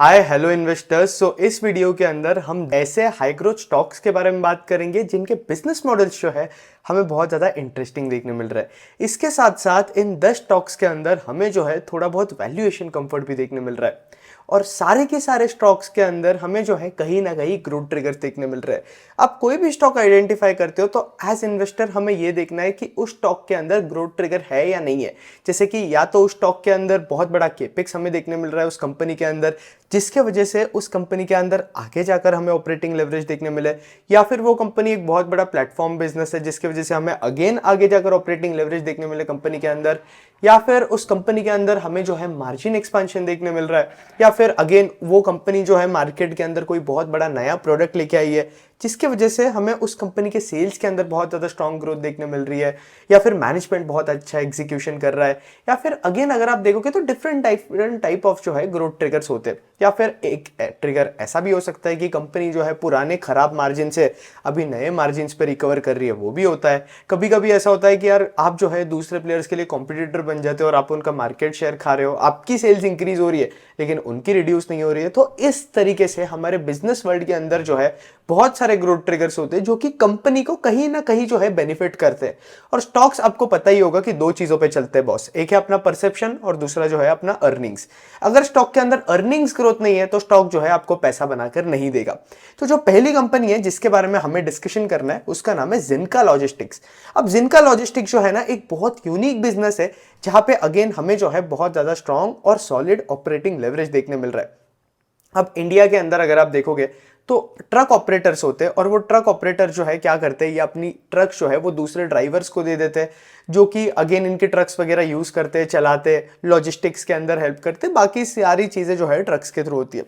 Hi hello investors. इस video के अंदर हम ऐसे हाई ग्रोथ स्टॉक्स के बारे में बात करेंगे जिनके बिजनेस मॉडल्स जो है हमें बहुत ज़्यादा इंटरेस्टिंग देखने मिल रहा है। इसके साथ साथ इन 10 स्टॉक्स के अंदर हमें जो है थोड़ा बहुत वैल्यूएशन कंफर्ट भी देखने मिल रहा है और सारे के सारे स्टॉक्स के अंदर हमें जो है कहीं ना कहीं ग्रोथ ट्रिगर्स देखने मिल रहे हैं। आप कोई भी स्टॉक आइडेंटिफाई करते हो तो एज इन्वेस्टर हमें ये देखना है कि उस स्टॉक के अंदर ग्रोथ ट्रिगर है या नहीं है। जैसे कि या तो उस स्टॉक के अंदर बहुत बड़ा केपेक्स हमें देखने मिल रहा है उस कंपनी के अंदर, जिसके वजह से उस कंपनी के अंदर आगे जाकर हमें ऑपरेटिंग लेवरेज देखने मिले, या फिर वो कंपनी एक बहुत बड़ा प्लेटफॉर्म बिजनेस है जिसकी वजह से हमें अगेन आगे जाकर ऑपरेटिंग लेवरेज देखने मिले कंपनी के अंदर, या फिर उस कंपनी के अंदर हमें जो है मार्जिन एक्सपेंशन देखने मिल रहा है, या फिर अगेन वो कंपनी जो है मार्केट के अंदर कोई बहुत बड़ा नया प्रोडक्ट लेके आई है जिसकी वजह से हमें उस कंपनी के सेल्स के अंदर बहुत ज़्यादा स्ट्रॉन्ग ग्रोथ देखने मिल रही है, या फिर मैनेजमेंट बहुत अच्छा एग्जीक्यूशन कर रहा है, या फिर अगेन अगर आप देखोगे तो डिफरेंट टाइप ऑफ जो है ग्रोथ ट्रिगर्स होते हैं। या फिर एक ट्रिगर ऐसा भी हो सकता है कि कंपनी जो है पुराने खराब मार्जिन से अभी नए मार्जिन पे रिकवर कर रही है, वो भी होता है। कभी कभी ऐसा होता है कि यार आप जो है दूसरे प्लेयर्स के लिए कॉम्पिटिटर बन जाते हो और आप उनका मार्केट शेयर खा रहे हो, आपकी सेल्स इंक्रीज हो रही है लेकिन उनकी रिड्यूस नहीं हो रही है। तो इस तरीके से हमारे बिजनेस वर्ल्ड के अंदर जो है बहुत सारे ग्रोथ ट्रिगर्स होते हैं जो कि कंपनी को कहीं ना कहीं जो है बेनिफिट करते हैं। और स्टॉक्स आपको पता ही होगा कि दो चीजों पे चलते हैं बॉस, एक है अपना परसेप्शन और दूसरा जो है अपना अर्निंग्स। अगर स्टॉक के अंदर अर्निंग्स ग्रोथ नहीं है तो स्टॉक जो है आपको पैसा बनाकर नहीं देगा। तो जो पहली कंपनी है जिसके बारे में हमें डिस्कशन करना है उसका नाम है जिनका लॉजिस्टिक्स। अब जिनका लॉजिस्टिक्स जो है ना एक बहुत यूनिक बिजनेस है जहां पे अगेन हमें जो है बहुत ज्यादा स्ट्रॉन्ग और सॉलिड ऑपरेटिंग लेवरेज देखने मिल रहा है। अब इंडिया के अंदर अगर आप देखोगे तो ट्रक ऑपरेटर्स होते हैं और वो ट्रक ऑपरेटर जो है क्या करते हैं, ये अपनी ट्रक जो है वो दूसरे ड्राइवर्स को दे देते हैं जो कि अगेन इनके ट्रक्स वगैरह यूज करते हैं, चलाते, लॉजिस्टिक्स के अंदर हेल्प करते, बाकी सारी चीजें जो है ट्रक्स के थ्रू होती है।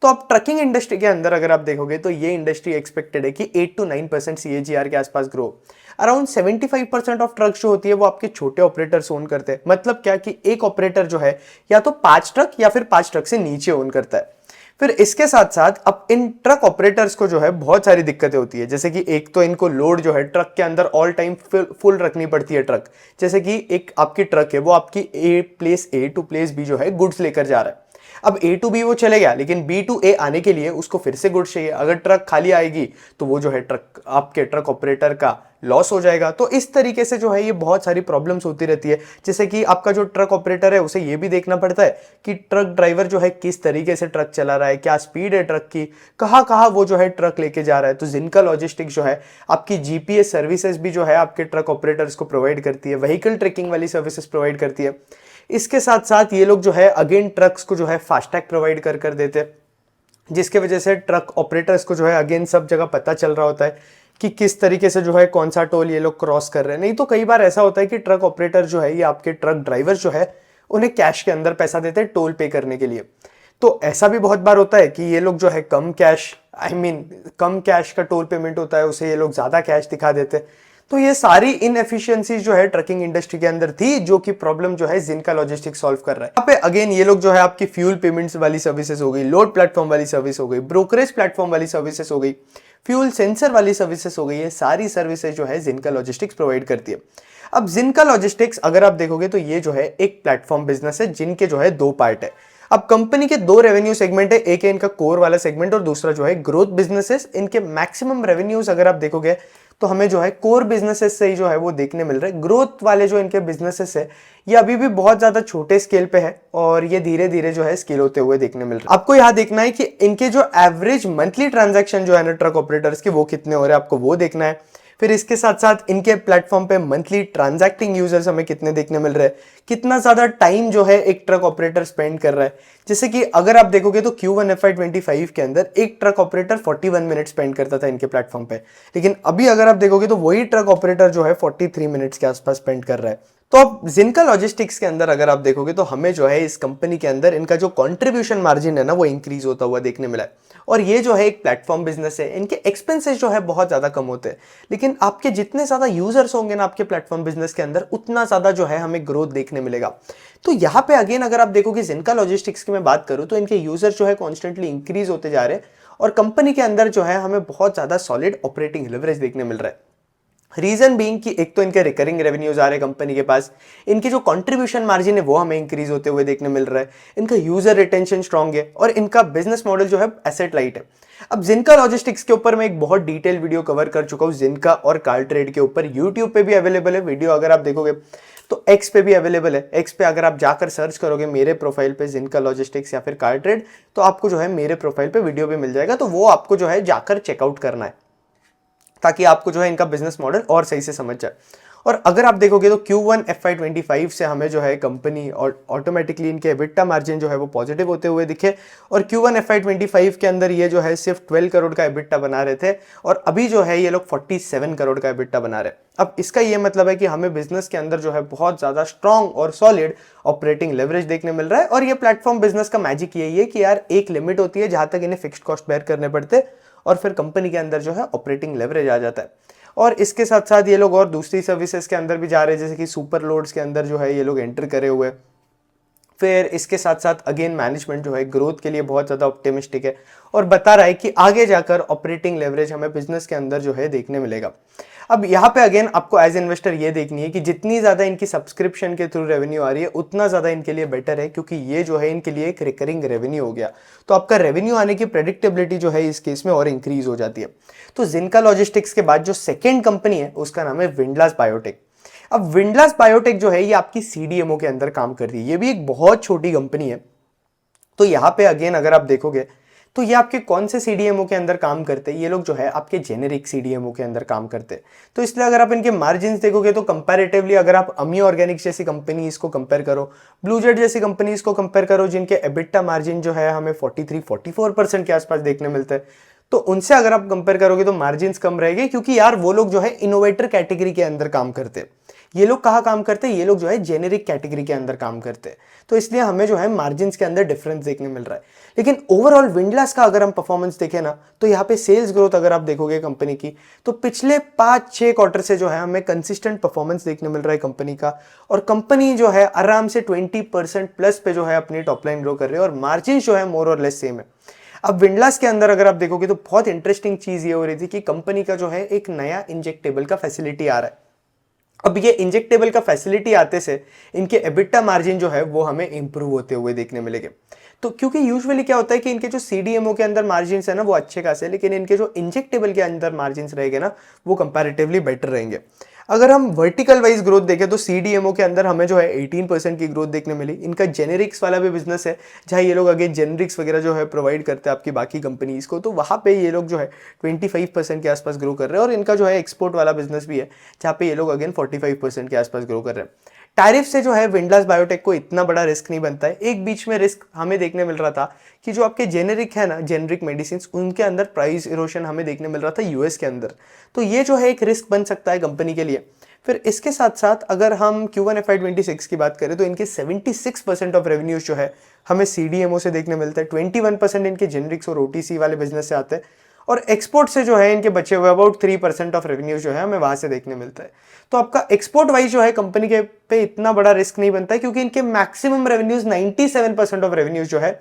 तो अब ट्रकिंग इंडस्ट्री के अंदर अगर आप देखोगे तो ये इंडस्ट्री एक्सपेक्टेड है कि 8 to 9% CAGR के आसपास ग्रो। अराउंड 75% ऑफ ट्रक्स जो होती है वो आपके छोटे ऑपरेटर्स ओन करते हैं। मतलब क्या कि एक ऑपरेटर जो है या तो 5 ट्रक या फिर 5 ट्रक से नीचे ओन करता है। फिर इसके साथ साथ अब इन ट्रक ऑपरेटर्स को जो है बहुत सारी दिक्कतें होती है, जैसे कि एक तो इनको लोड जो है ट्रक के अंदर ऑल टाइम फुल रखनी पड़ती है ट्रक। जैसे कि एक आपकी ट्रक है वो आपकी place A to place B जो है गुड्स लेकर जा रहा है। अब ए टू बी वो चले गया लेकिन बी टू ए आने के लिए उसको फिर से गुड्स चाहिए। अगर ट्रक खाली आएगी तो वो जो है ट्रक आपके ट्रक ऑपरेटर का लॉस हो जाएगा। तो इस तरीके से जो है ये बहुत सारी प्रॉब्लम्स होती रहती है। जैसे कि आपका जो ट्रक ऑपरेटर है उसे ये भी देखना पड़ता है कि ट्रक ड्राइवर जो है किस तरीके से ट्रक चला रहा है, क्या स्पीड है ट्रक की, कहाँ कहाँ वो जो है ट्रक लेके जा रहा है। तो जिनका लॉजिस्टिक जो है आपकी जीपीएस सर्विसेज भी जो है आपके ट्रक ऑपरेटर्स को प्रोवाइड करती है, व्हीकल ट्रैकिंग वाली सर्विसेज प्रोवाइड करती है। इसके साथ साथ ये लोग जो है अगेन ट्रक्स को जो है फास्टैग प्रोवाइड कर देते हैं, जिसके वजह से ट्रक ऑपरेटर्स को जो है अगेन सब जगह पता चल रहा होता है कि किस तरीके से जो है कौन सा टोल ये लोग क्रॉस कर रहे हैं। नहीं तो कई बार ऐसा होता है कि ट्रक ऑपरेटर जो है ये आपके ट्रक ड्राइवर जो है उन्हें कैश के अंदर पैसा देते हैं टोल पे करने के लिए। तो ऐसा भी बहुत बार होता है कि ये लोग जो है कम कैश कम कैश का टोल पेमेंट होता है उसे ये लोग ज्यादा कैश दिखा देते हैं। तो ये सारी इनएफिशिएंसीज जो है ट्रकिंग इंडस्ट्री के अंदर थी जो कि प्रॉब्लम जो है जिनका लॉजिस्टिक्स सॉल्व कर रहा है। यहाँ पे अगेन ये लोग जो है आपकी फ्यूल पेमेंट्स वाली सर्विसेज हो गई, लोड प्लेटफॉर्म वाली सर्विस हो गई, ब्रोकरेज प्लेटफॉर्म वाली सर्विसेज हो गई, फ्यूल सेंसर वाली सर्विसेज हो गई, ये सारी सर्विसेज जो है जिनका लॉजिस्टिक्स प्रोवाइड करती है। अब जिनका लॉजिस्टिक्स अगर आप देखोगे तो ये जो है एक प्लेटफॉर्म बिजनेस है जिनके जो है दो पार्ट है। अब कंपनी के दो रेवेन्यू सेगमेंट है, एक है इनका कोर वाला सेगमेंट और दूसरा जो है ग्रोथ बिजनेसेस। इनके मैक्सिमम रेवेन्यूज अगर आप देखोगे तो हमें जो है कोर बिजनेसेस से ही जो है वो देखने मिल रहे हैं। ग्रोथ वाले जो इनके बिजनेसेस है ये अभी भी बहुत ज्यादा छोटे स्केल पे है और ये धीरे धीरे जो है स्केल होते हुए देखने मिल रहे हैं। आपको यहां देखना है कि इनके जो एवरेज मंथली ट्रांजैक्शन जो है ना ट्रक ऑपरेटर्स के वो कितने हो रहे हैं, आपको वो देखना है। फिर इसके साथ साथ इनके प्लेटफॉर्म पे मंथली ट्रांजैक्टिंग यूजर्स हमें कितने देखने मिल रहे हैं, कितना ज्यादा टाइम जो है एक ट्रक ऑपरेटर स्पेंड कर रहा है। जैसे कि अगर आप देखोगे तो Q1 FY25 के अंदर एक ट्रक ऑपरेटर 41 मिनट स्पेंड करता था इनके प्लेटफॉर्म पे, लेकिन अभी अगर आप देखोगे तो वही ट्रक ऑपरेटर जो है 43 मिनट्स के आसपास स्पेंड कर रहा है। तो अब जिनका लॉजिस्टिक्स के अंदर अगर आप देखोगे तो हमें जो है इस कंपनी के अंदर इनका जो कंट्रीब्यूशन मार्जिन है ना वो इंक्रीज होता हुआ देखने मिला है। और ये जो है एक प्लेटफॉर्म बिजनेस है, इनके एक्सपेंसेस जो है बहुत ज्यादा कम होते हैं, लेकिन आपके जितने ज्यादा यूजर्स होंगे ना आपके प्लेटफॉर्म बिजनेस के अंदर उतना ज्यादा जो है हमें ग्रोथ देखने मिलेगा। तो यहाँ पे अगेन अगर आप देखोगे जिनका लॉजिस्टिक्स की मैं बात करूं तो इनके यूजर जो है कॉन्स्टेंटली इंक्रीज होते जा रहे हैं और कंपनी के अंदर जो है हमें बहुत ज्यादा सॉलिड ऑपरेटिंग लेवरेज देखने मिल रहा है। रीजन बीइंग कि एक तो इनके रिकरिंग रेवेन्यूज आ रहे हैं कंपनी के पास, इनकी जो कंट्रीब्यूशन मार्जिन है वो हमें इंक्रीज होते हुए देखने मिल रहा है, इनका यूजर रिटेंशन स्ट्रांग है और इनका बिजनेस मॉडल जो है एसेट लाइट है। अब जिनका लॉजिस्टिक्स के ऊपर मैं एक बहुत डिटेल वीडियो कवर कर चुका हूँ, जिनका और कार ट्रेड के ऊपर यूट्यूब पे भी अवेलेबल है वीडियो, अगर आप देखोगे तो एक्स पे भी अवेलेबल है। एक्स पे अगर आप जाकर सर्च करोगे मेरे प्रोफाइल पे जिनका लॉजिस्टिक्स या फिर कार ट्रेड, तो आपको जो है मेरे प्रोफाइल पे वीडियो भी मिल जाएगा, तो वो आपको जो है जाकर चेकआउट करना है ताकि आपको जो है इनका बिजनेस मॉडल और सही से समझ जाए। और अगर आप देखोगे तो Q1 FY25 से हमें जो है कंपनी और ऑटोमेटिकली इनके एबिटा मार्जिन जो है वो पॉजिटिव होते हुए दिखे, और Q1 FY25 के अंदर ये जो है सिर्फ 12 करोड़ का एबिटा बना रहे थे और अभी जो है ये लोग 47 करोड़ का एबिटा बना रहे। अब इसका ये मतलब है कि हमें बिजनेस के अंदर जो है बहुत ज्यादा स्ट्रॉन्ग और सॉलिड ऑपरेटिंग लेवरेज देखने मिल रहा है। और ये प्लेटफॉर्म बिजनेस का मैजिक यही है कि यार एक लिमिट होती है जहां तक इन्हें फिक्स्ड कॉस्ट बेयर करने पड़ते और फिर कंपनी के अंदर जो है ऑपरेटिंग लेवरेज आ जाता है। और इसके साथ साथ ये लोग और दूसरी सर्विसेज के अंदर भी जा रहे हैं, जैसे कि सुपर लोड्स के अंदर जो है ये लोग एंटर करे हुए। फिर इसके साथ साथ अगेन मैनेजमेंट जो है ग्रोथ के लिए बहुत ज़्यादा ऑप्टिमिस्टिक है और बता रहा है कि आगे जाकर ऑपरेटिंग लेवरेज हमें बिजनेस के अंदर जो है देखने मिलेगा। अब यहाँ पे अगेन आपको एज इन्वेस्टर ये देखनी है कि जितनी ज़्यादा इनकी सब्सक्रिप्शन के थ्रू रेवेन्यू आ रही है उतना ज़्यादा इनके लिए बेटर है, क्योंकि ये जो है इनके लिए एक रिकरिंग रेवेन्यू हो गया, तो आपका रेवेन्यू आने की प्रेडिक्टेबिलिटी जो है इस केस में और इंक्रीज हो जाती है। तो जिनका लॉजिस्टिक्स के बाद जो सेकेंड कंपनी है उसका नाम है विंडलास बायोटेक। अब विंडलास बायोटेक जो है ये आपकी सीडीएमओ के अंदर काम कर रही है, ये भी एक बहुत छोटी कंपनी है। तो यहाँ पे अगेन अगर आप देखोगे तो ये आपके कौन से सीडीएमओ के अंदर काम करते हैं, ये लोग जो है आपके जेनेरिक सीडीएमओ के अंदर काम करते हैं। तो इसलिए अगर आप इनके मार्जिन्स देखोगे तो कंपैरेटिवली अगर आप अमी ऑर्गेनिक्स जैसी कंपनीज को कंपेयर करो, ब्लू जेट जैसी कंपनीज को कंपेयर करो जिनके एबिटा मार्जिन जो है हमें 43-44% के आसपास देखने मिलते हैं, तो उनसे अगर आप कंपेयर करोगे तो मार्जिन कम रहेंगे, क्योंकि यार वो लोग जो है इनोवेटर कैटेगरी के अंदर काम करते हैं। ये लोग कहाँ काम करते हैं, ये लोग जो है जेनेरिक कैटेगरी के अंदर काम करते हैं। तो इसलिए हमें जो है मार्जिन के अंदर डिफरेंस देखने मिल रहा है। लेकिन ओवरऑल विंडलास का अगर हम परफॉर्मेंस देखें ना, तो यहाँ पे सेल्स ग्रोथ अगर आप देखोगे कंपनी की, तो पिछले 5-6 क्वार्टर से जो है हमें कंसिस्टेंट परफॉर्मेंस देखने मिल रहा है कंपनी का, और कंपनी जो है आराम से 20% प्लस पे जो है अपनी टॉप लाइन ग्रो कर रही है और मार्जिन जो है मोर और लेस सेम है। अब विंडलास के अंदर अगर आप देखोगे तो बहुत इंटरेस्टिंग चीज ये हो रही थी कि कंपनी का जो है एक नया इंजेक्टेबल का फैसिलिटी आ रहा है। अब ये इंजेक्टेबल का फैसिलिटी आते से इनके एबिटा मार्जिन जो है वो हमें इंप्रूव होते हुए देखने मिलेंगे। तो क्योंकि यूजुअली क्या होता है कि इनके जो सीडीएमओ के अंदर मार्जिन है ना वो अच्छे खासे है, लेकिन इनके जो इंजेक्टेबल के अंदर मार्जिन रहेंगे ना वो कंपैरेटिवली बेटर रहेंगे। अगर हम वर्टिकल वाइज ग्रोथ देखें तो सीडीएमओ के अंदर हमें जो है 18% की ग्रोथ देखने मिली। इनका जेनेरिक्स वाला भी बिजनेस है जहाँ ये लोग अगेन जेनेरिक्स वगैरह जो है प्रोवाइड करते हैं आपकी बाकी कंपनीज को, तो वहाँ पे ये लोग जो है 25% के आसपास ग्रो कर रहे हैं। और इनका जो है एक्सपोर्ट वाला बिजनेस भी है जहाँ पे ये लोग अगेन 45% के आसपास ग्रो कर रहे हैं। टैरिफ से जो है विंडलास बायोटेक को इतना बड़ा रिस्क नहीं बनता है। एक बीच में रिस्क हमें देखने मिल रहा था कि जो आपके जेनेरिक है ना, जेनेरिक मेडिसिन, उनके अंदर प्राइस इरोशन हमें देखने मिल रहा था यूएस के अंदर। तो ये जो है एक रिस्क बन सकता है कंपनी के लिए। फिर इसके साथ साथ अगर हम Q1 FY26 की बात करें तो इनके 76% ऑफ रेवेन्यूज जो है हमें सीडीएमओ से देखने मिलता है, 21% इनके जेनेरिक्स और ओटीसी वाले बिजनेस से आते हैं, और एक्सपोर्ट से जो है इनके बचे हुए अबाउट 3% ऑफ रेवेन्यू जो है हमें वहां से देखने मिलता है। तो आपका एक्सपोर्ट वाइज जो है कंपनी के पे इतना बड़ा रिस्क नहीं बनता है, क्योंकि इनके मैक्सिमम रेवेन्यूज 97% ऑफ रेवेन्यूज जो है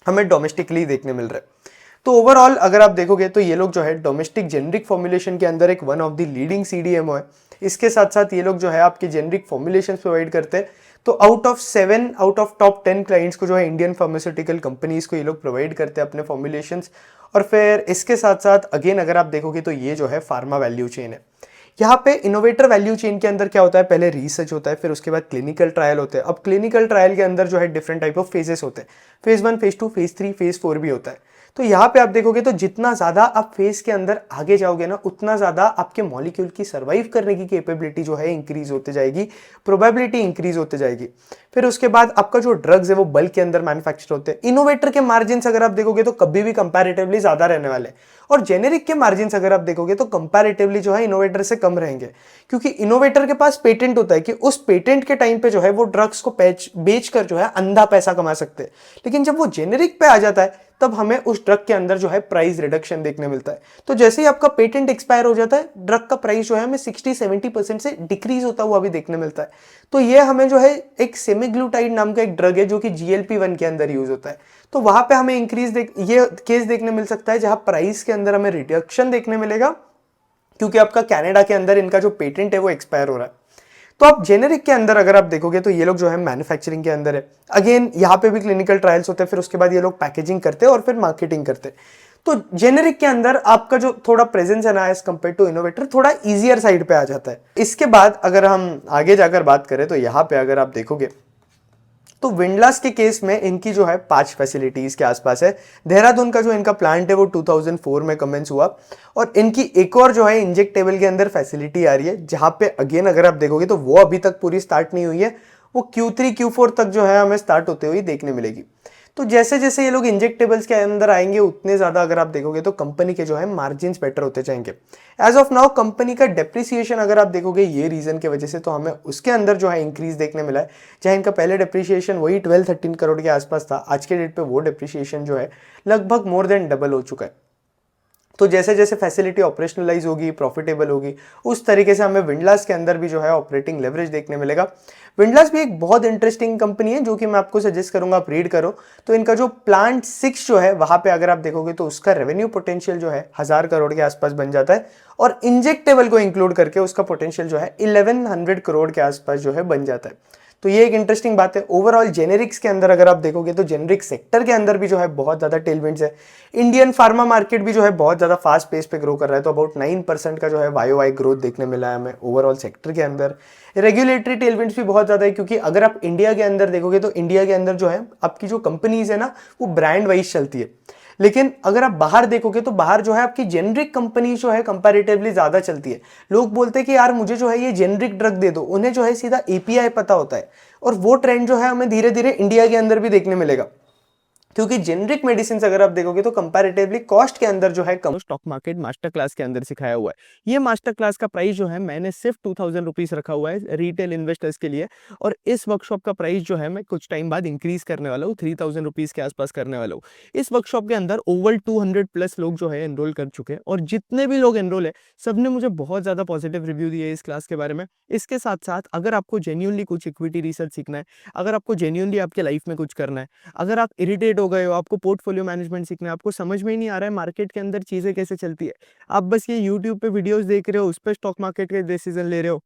हमें डोमेस्टिकली देखने मिल रहा है। तो ओवरऑल अगर आप देखोगे तो ये लोग जो है डोमेस्टिक जेनरिक फॉर्मुलेशन के अंदर एक one of the leading CDMO है। इसके साथ साथ ये लोग जो है आपके जेनरिक फॉर्मुलेशन प्रोवाइड करते हैं। तो आउट ऑफ टॉप 10 क्लाइंट्स को जो है इंडियन फार्मास्यूटिकल कंपनीज को ये लोग प्रोवाइड करते हैं अपने फॉर्मुलेशंस। और फिर इसके साथ साथ अगेन अगर आप देखोगे तो ये जो है फार्मा वैल्यू चेन है। यहाँ पे इनोवेटर वैल्यू चेन के अंदर क्या होता है, पहले रिसर्च होता है, फिर उसके बाद क्लिनिकल ट्रायल होते हैं। अब क्लिनिकल ट्रायल के अंदर जो है डिफरेंट टाइप ऑफ फेजेस होते हैं, फेज 1, फेज 2, फेज 3, फेज 4 भी होता है। तो यहाँ पे आप देखोगे तो जितना ज्यादा आप फेज के अंदर आगे जाओगे ना, उतना ज्यादा आपके मॉलिक्यूल की सर्वाइव करने की कैपेबिलिटी जो है इंक्रीज होते जाएगी, प्रोबेबिलिटी इंक्रीज होते जाएगी। फिर उसके बाद आपका जो ड्रग्स है वो बल्क के अंदर मैन्युफैक्चर होते हैं। इनोवेटर के मार्जिन अगर आप देखोगे तो कभी भी कंपैरेटिवली ज्यादा रहने वाले, और जेनेरिक के मार्जिन अगर आप देखोगे तो कंपैरेटिवली जो है इनोवेटर से कम रहेंगे, क्योंकि इनोवेटर के पास पेटेंट होता है कि उस पेटेंट के टाइम पे जो है वो ड्रग्स को बेच कर जो है अंधा पैसा कमा सकते हैं। लेकिन जब वो जेनेरिक पे आ जाता है तब हमें उस ड्रग के अंदर जो है प्राइस रिडक्शन देखने मिलता है। तो जैसे ही आपका पेटेंट एक्सपायर हो जाता है, ड्रग का प्राइस जो है हमें 60-70% से डिक्रीज होता हुआ भी देखने मिलता है। तो ये हमें जो है एक सेमीग्लूटाइड नाम का एक ड्रग है जो कि GLP-1 के अंदर यूज होता है। तो वहां पे हमें ये केस देखने मिल सकता है जहां प्राइस के अंदर हमें रिडक्शन देखने मिलेगा, क्योंकि आपका कनाडा के अंदर इनका जो पेटेंट है वो एक्सपायर हो रहा है। तो आप जेनेरिक के अंदर अगर आप देखोगे तो ये लोग जो है मैन्युफैक्चरिंग के अंदर है। अगेन यहाँ पे भी क्लिनिकल ट्रायल्स होते हैं, फिर उसके बाद ये लोग पैकेजिंग करते हैं और फिर मार्केटिंग करते हैं। तो जेनेरिक के अंदर आपका जो थोड़ा प्रेजेंस है ना एज कंपेयर टू इनोवेटर थोड़ा इजियर साइड पे आ जाता है। इसके बाद अगर हम आगे जाकर बात करें तो यहाँ पे अगर आप देखोगे तो विंडलास के केस में इनकी जो है 5 फैसिलिटीज के आसपास है। देहरादून का जो इनका प्लांट है वो 2004 में कमेंस हुआ और इनकी एक और जो है इंजेक्टेबल के अंदर फैसिलिटी आ रही है, जहां पे अगेन अगर आप देखोगे तो वो अभी तक पूरी स्टार्ट नहीं हुई है, वो Q3 Q4 तक जो है हमें स्टार्ट होते हुए देखने मिलेगी। तो जैसे जैसे ये लोग इंजेक्टेबल्स के अंदर आएंगे उतने ज्यादा अगर आप देखोगे तो कंपनी के जो है मार्जिन्स बेटर होते जाएंगे। एज ऑफ नाउ कंपनी का डेप्रिसिएशन अगर आप देखोगे ये रीजन की वजह से तो हमें उसके अंदर जो है इंक्रीज देखने मिला है। चाहे इनका पहले डेप्रिसिएशन वही 12-13 करोड़ के आसपास था, आज के डेट पे वो डेप्रिसिएशन जो है लगभग मोर देन डबल हो चुका है। तो जैसे जैसे फैसिलिटी ऑपरेशनलाइज होगी, प्रॉफिटेबल होगी, उस तरीके से हमें विंडलास के अंदर भी जो है ऑपरेटिंग लेवरेज देखने मिलेगा। विंडलास भी एक बहुत इंटरेस्टिंग कंपनी है जो कि मैं आपको सजेस्ट करूंगा आप रीड करो। तो इनका जो प्लांट 6 जो है वहां पे अगर आप देखोगे तो उसका रेवेन्यू पोटेंशियल जो है 1000 करोड़ के आसपास बन जाता है और इंजेक्टेबल को इंक्लूड करके उसका पोटेंशियल जो है 1100 करोड़ के आसपास जो है बन जाता है। तो ये एक इंटरेस्टिंग बात है। ओवरऑल जेनेरिक्स के अंदर अगर आप देखोगे तो जेनेरिक सेक्टर के अंदर भी जो है बहुत ज्यादा टेलविंड्स है। इंडियन फार्मा मार्केट भी जो है बहुत ज्यादा फास्ट पेस पे ग्रो कर रहा है, तो अबाउट 9% का जो है वाई ग्रोथ देखने मिला है हमें ओवरऑल सेक्टर के अंदर। रेगुलेटरी टेलविंड्स भी बहुत ज्यादा है, क्योंकि अगर आप इंडिया के अंदर देखोगे तो इंडिया के अंदर जो है आपकी जो कंपनीज है ना वो ब्रांड वाइज चलती है। लेकिन अगर आप बाहर देखोगे तो बाहर जो है आपकी जेनरिक कंपनी जो है कंपैरेटिवली ज्यादा चलती है। लोग बोलते हैं कि यार मुझे जो है ये जेनरिक ड्रग दे दो, उन्हें जो है सीधा एपीआई पता होता है। और वो ट्रेंड जो है हमें धीरे धीरे इंडिया के अंदर भी देखने मिलेगा, क्योंकि जेनरिक मेडिसिन अगर आप देखोगे तो कंपैरेटिवली कॉस्ट के अंदर जो है कम। स्टॉक मार्केट मास्टर क्लास के अंदर सिखाया हुआ है। ये मास्टर क्लास का प्राइस जो है मैंने सिर्फ 2000 रुपीज रखा हुआ है रिटेल इन्वेस्टर्स के लिए, और इस वर्कशॉप का प्राइस जो है मैं कुछ टाइम बाद इंक्रीज करने वाला हूँ, 3000 रुपीज के आसपास करने वाला हूँ। इस वर्कशॉप के अंदर ओवर 200 प्लस लोग जो है एनरोल कर चुके हैं, और जितने भी लोग एनरोल है सबने मुझे बहुत ज्यादा पॉजिटिव रिव्यू दिए है इस क्लास के बारे में। इसके साथ साथ अगर आपको जेन्युइनली कुछ इक्विटी रिसर्च सीखना है, अगर आपको जेन्युइनली आपके लाइफ में कुछ करना है, अगर आप इरिटेट हो गए हो, आपको पोर्टफोलियो मैनेजमेंट सीखना है, आपको समझ में ही नहीं आ रहा है मार्केट के अंदर चीजें कैसे चलती है, आप बस ये यूट्यूब पे वीडियोस देख रहे हो, उस पर स्टॉक मार्केट के डिसीजन ले रहे हो,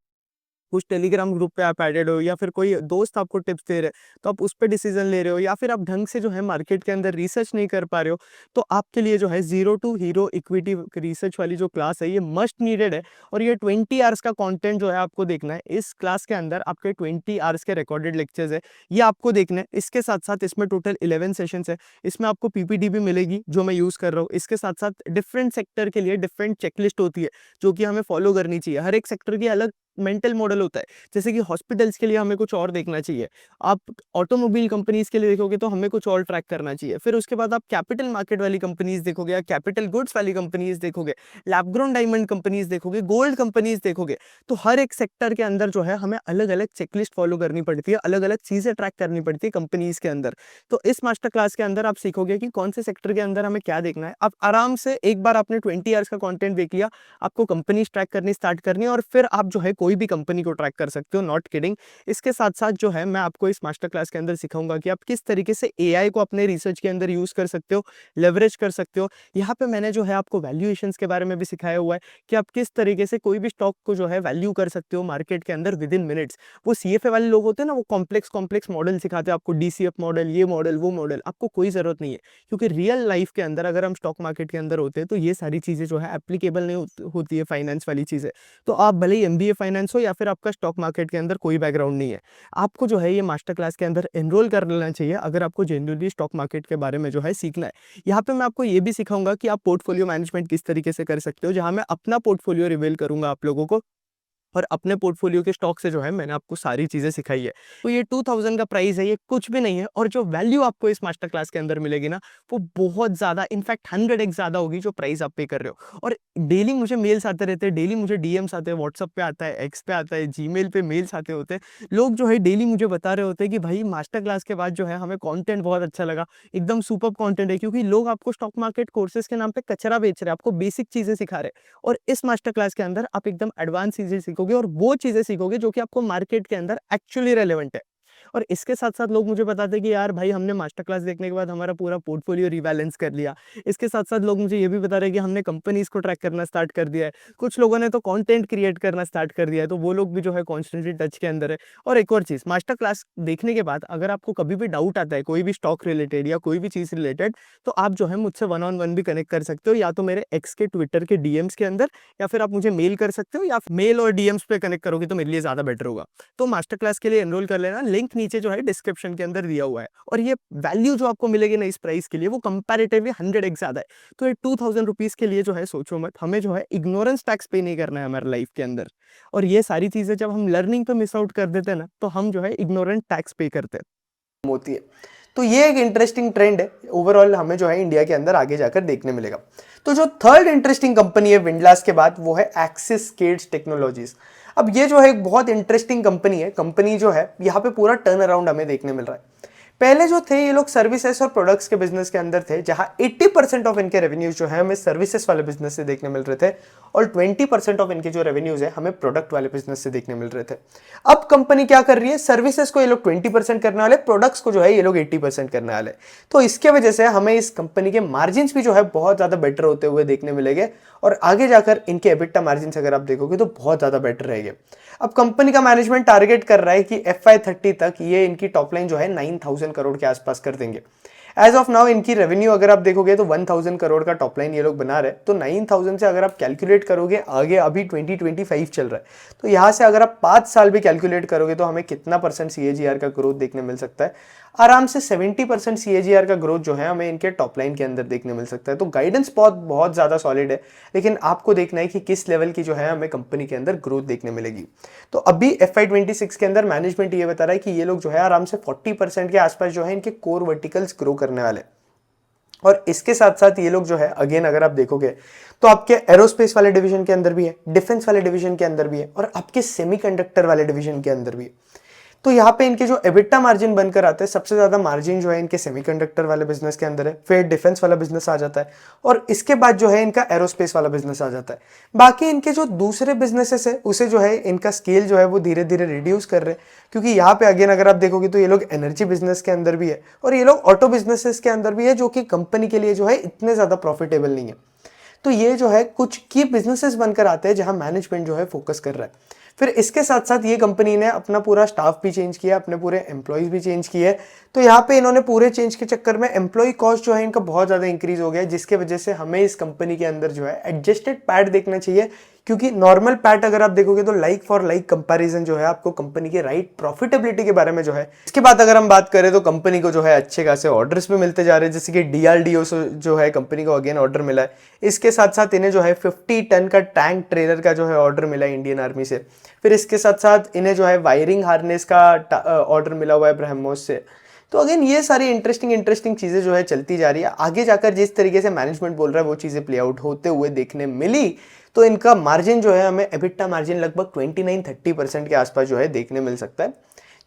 कुछ टेलीग्राम ग्रुप पे आप एडेड हो, या फिर कोई दोस्त आपको टिप्स दे रहे हैं तो आप उस पर डिसीजन ले रहे हो, या फिर आप ढंग से जो है मार्केट के अंदर रिसर्च नहीं कर पा रहे हो, तो आपके लिए जो है zero to hero equity research वाली जो क्लास है ये मस्ट नीडेड है। और ये 20 आवर्स का कंटेंट जो है आपको देखना है। इस क्लास के अंदर आपके 20 आवर्स के रिकॉर्डेड लेक्चर्स है, ये आपको देखना है। इसके साथ साथ इसमें टोटल 11 सेशंस है। इसमें आपको पीपीटी भी मिलेगी जो मैं यूज कर रहा हूँ। इसके साथ साथ डिफरेंट सेक्टर के लिए डिफरेंट चेकलिस्ट होती है जो कि हमें फॉलो करनी चाहिए। हर एक सेक्टर की अलग मेंटल मॉडल होता है। जैसे कि हॉस्पिटल्स के लिए हमें कुछ और देखना चाहिए, आप ऑटोमोबाइल कंपनीज के लिए देखोगे तो हमें कुछ और ट्रैक करना चाहिए। फिर उसके बाद आप कैपिटल मार्केट वाली कंपनीज देखोगे, या कैपिटल गुड्स वाली कंपनीज देखोगे, लैब ग्रोन डायमंड कंपनीज देखोगे, गोल्ड कंपनीज देखोगे। तो हर एक सेक्टर के अंदर जो है हमें अलग अलग चेकलिस्ट फॉलो करनी पड़ती है, अलग अलग चीजें ट्रैक करनी पड़ती है कंपनीज के अंदर। तो इस मास्टर क्लास के अंदर आप सीखोगे कि कौन से सेक्टर के अंदर हमें क्या देखना है। आप आराम से एक बार आपने 20 आवर्स का कंटेंट देख लिया, आपको कंपनीज ट्रैक करनी स्टार्ट करनी है, और फिर आप जो है कोई भी कंपनी को ट्रैक कर सकते हो, नॉट किडिंग। इसके साथ साथ जो है मैं आपको इस मास्टर क्लास के अंदर सिखाऊंगा कि आप किस तरीके से एआई को अपने रिसर्च के अंदर यूज कर सकते हो, लेवरेज कर सकते हो। यहाँ पे मैंने जो है आपको वैल्यूएशंस के बारे में भी सिखाया हुआ है कि आप किस तरीके से कोई भी स्टॉक को जो है वैल्यू कर सकते हो मार्केट के अंदर विद इन मिनट्स। वो सीएफए वाले लोग होते हैं ना, वो कॉम्प्लेक्स कॉम्प्लेक्स मॉडल सिखाते हैं आपको, डीसीएफ मॉडल, ये मॉडल, वो मॉडल, आपको कोई जरूरत नहीं है। क्योंकि रियल लाइफ के अंदर अगर हम स्टॉक मार्केट के अंदर होते हैं तो ये सारी चीजें जो है एप्लीकेबल नहीं होती है, फाइनेंस वाली चीजें। तो आप भले ही एमबीए फाइनेंस हो या फिर आपका स्टॉक मार्केट के अंदर कोई बैकग्राउंड नहीं है, आपको जो है ये मास्टर क्लास के अंदर एनरोल कर लेना चाहिए अगर आपको जेन्युइनली स्टॉक मार्केट के बारे में जो है सीखना है। यहाँ पे मैं आपको ये भी सिखाऊंगा कि आप पोर्टफोलियो मैनेजमेंट किस तरीके से कर सकते हो, जहां मैं अपना पोर्टफोलियो रिवील करूंगा आप लोगों को, और अपने पोर्टफोलियो के स्टॉक से जो है मैंने आपको सारी चीजें सिखाई है। तो ये 2000 का प्राइस है, ये कुछ भी नहीं है। और जो वैल्यू आपको इस मास्टर क्लास के अंदर मिलेगी ना, वो बहुत ज्यादा, इनफैक्ट 100x ज्यादा होगी जो प्राइस आप पे कर रहे हो। और डेली मुझे मेल्स आते रहते हैं, डेली मुझे डीएम्स आते हैं, व्हाट्सअप पे आता है, एक्स पे आता है, जीमेल पे मेल्स आते होते हैं। लोग जो है डेली मुझे बता रहे होते हैं कि भाई मास्टर क्लास के बाद जो है हमें कंटेंट बहुत अच्छा लगा, एकदम सुपर कंटेंट है। क्योंकि लोग आपको स्टॉक मार्केट कोर्सेज के नाम पे कचरा बेच रहे हैं, आपको बेसिक चीजें सिखा रहे हैं। और इस मास्टर क्लास के अंदर आप एकदम एडवांस चीजें सीखोगे, और वो चीजें सीखोगे जो कि आपको मार्केट के अंदर एक्चुअली रेलेवेंट है। और इसके साथ साथ लोग मुझे बताते हैं कि यार भाई हमने मास्टर क्लास देखने के बाद हमारा पूरा पोर्टफोलियो रिबैलेंस कर लिया। इसके साथ साथ लोग मुझे ये भी बता रहे हैं कि हमने कंपनीज को ट्रैक करना स्टार्ट कर दिया है। कुछ लोगों ने तो कंटेंट क्रिएट करना स्टार्ट कर दिया है, तो वो लोग भी जो है कॉन्स्टेंटली टच के अंदर है। और एक और चीज़, मास्टर क्लास देखने के बाद अगर आपको कभी भी डाउट आता है कोई भी स्टॉक रिलेटेड या कोई भी चीज़ रिलेटेड, तो आप जो है मुझसे वन ऑन वन भी कनेक्ट कर सकते हो, या तो मेरे एक्स के ट्विटर के डीएम्स के अंदर, या फिर आप मुझे मेल कर सकते हो, या मेल और डीएम्स पे कनेक्ट करोगे तो मेरे लिए ज़्यादा बेटर होगा। तो मास्टर क्लास के लिए एनरोल कर लेना, लिंक नीचे जो है डिस्क्रिप्शन के अंदर दिया हुआ है। और ये वैल्यू जो आपको मिलेगी ना इस प्राइस के लिए, वो कंपैरेटिवली 100x ज़्यादा है। तो ये 2000 रुपीज़ के लिए जो है सोचो मत, हमें जो है इग्नोरेंस टैक्स पे नहीं करना है हमारे लाइफ के अंदर। और ये सारी चीज़ें जब हम लर्निंग पे मिस आउट कर देते हैं ना, तो हम जो है इग्नोरेंट टैक्स पे करते हैं होती है। तो ये एक इंटरेस्टिंग ट्रेंड है, ओवरऑल हमें जो है इंडिया के अंदर आगे जाकर देखने मिलेगा। तो जो थर्ड इंटरेस्टिंग कंपनी है विंडलास के बाद, वो है एक्सिस स्केट्स टेक्नोलॉजीज। अब ये जो है एक बहुत इंटरेस्टिंग कंपनी है। कंपनी जो है यहाँ पे पूरा टर्न अराउंड हमें देखने मिल रहा है। पहले जो थे ये लोग सर्विसेज और प्रोडक्ट्स के बिजनेस के अंदर थे, जहां 80% ऑफ इनके रेवेन्यूज जो है हमें सर्विसेज वाले बिजनेस से देखने मिल रहे थे, और 20% ऑफ इनके जो रेवेन्यूज है हमें प्रोडक्ट वाले बिजनेस से देखने मिल रहे थे। अब कंपनी क्या कर रही है, सर्विसेज को ये लोग 20% करने वाले, प्रोडक्ट्स को जो है ये लोग 80% करने वाले। तो इसके वजह से हमें इस कंपनी के मार्जिन भी जो है बहुत ज्यादा बेटर होते हुए देखने मिलेंगे, और आगे जाकर इनके एबिटा मार्जिन अगर आप देखोगे तो बहुत ज्यादा बेटर रहेंगे। अब कंपनी का मैनेजमेंट टारगेट कर रहा है कि FY30 तक ये इनकी टॉप लाइन जो है 9000 करोड़ के आसपास कर देंगे। एज ऑफ नाउ इनकी रेवेन्यू अगर आप देखोगे तो 1000 करोड़ का टॉप लाइन ये लोग बना रहे हैं। तो 9000 से अगर आप कैलकुलेट करोगे, आगे अभी 2025 चल रहा है, तो यहाँ से अगर आप 5 साल भी कैलकुलेट करोगे तो हमें कितना परसेंट CAGR का ग्रोथ देखने मिल सकता है। आराम से 70% CAGR का ग्रोथ जो है हमें इनके टॉप लाइन के अंदर देखने मिल सकता है। तो गाइडेंस बहुत ज़्यादा सॉलिड है, लेकिन आपको देखना है कि किस लेवल की जो है हमें कंपनी के अंदर ग्रोथ देखने मिलेगी। तो अभी FY26 के अंदर मैनेजमेंट ये बता रहा है कि ये लोग जो है आराम से 40% के आसपास जो है इनके कोर वर्टिकल्स ग्रो करने वाले। और इसके साथ साथ ये लोग जो है अगेन अगर आप देखोगे तो आपके एरोस्पेस वाले डिवीजन के अंदर भी है, डिफेंस वाले डिवीजन के अंदर भी है, और आपके सेमीकंडक्टर वाले डिवीजन के अंदर भी है। तो यहाँ पे इनके जो एबिटा मार्जिन बनकर आते हैं, सबसे ज्यादा मार्जिन जो है इनके सेमीकंडक्टर वाले बिजनेस के अंदर है, फिर डिफेंस वाला बिजनेस आ जाता है, और इसके बाद जो है इनका एरोस्पेस वाला बिजनेस आ जाता है। बाकी इनके जो दूसरे बिजनेसेस है उसे जो है इनका स्केल जो है वो धीरे धीरे रिड्यूस कर रहे हैं, क्योंकि यहाँ पे अगेन अगर आप देखोगे तो ये लोग एनर्जी बिजनेस के अंदर भी है, और ये लोग ऑटो बिजनेसेस के अंदर भी है, जो कि कंपनी के लिए जो है इतने ज्यादा प्रॉफिटेबल नहीं है। तो ये जो है कुछ की बिजनेसेस बनकर आते हैं जहां मैनेजमेंट जो है फोकस कर रहा है। फिर इसके साथ साथ ये कंपनी ने अपना पूरा स्टाफ भी चेंज किया, अपने पूरे एम्प्लॉयज भी चेंज किए। तो यहाँ पे इन्होंने पूरे चेंज के चक्कर में एम्प्लॉय कॉस्ट जो है इनका बहुत ज़्यादा इंक्रीज हो गया, जिसके वजह से हमें इस कंपनी के अंदर जो है एडजस्टेड पैट देखना चाहिए, क्योंकि नॉर्मल पैट अगर आप देखोगे तो लाइक फॉर लाइक कंपैरिजन जो है आपको कंपनी के राइट प्रॉफिटेबिलिटी के बारे में जो है। इसके बाद अगर हम बात करें तो कंपनी को जो है अच्छे खासे ऑर्डर्स भी मिलते जा रहे हैं, जैसे कि DRDO जो है कंपनी को अगेन ऑर्डर मिला है। इसके साथ साथ इन्हें जो है 50 टन का टैंक ट्रेलर का जो है ऑर्डर मिला है इंडियन आर्मी से। फिर इसके साथ साथ इन्हें जो है वायरिंग हार्नेस का ऑर्डर मिला हुआ है ब्रह्मोस से। तो अगेन ये सारी इंटरेस्टिंग चीजें जो है चलती जा रही है। आगे जाकर जिस तरीके से मैनेजमेंट बोल रहा है वो चीजें प्ले आउट होते हुए देखने मिली, तो इनका मार्जिन जो है हमें एबिटा मार्जिन लगभग 29-30% के आसपास जो है देखने मिल सकता है,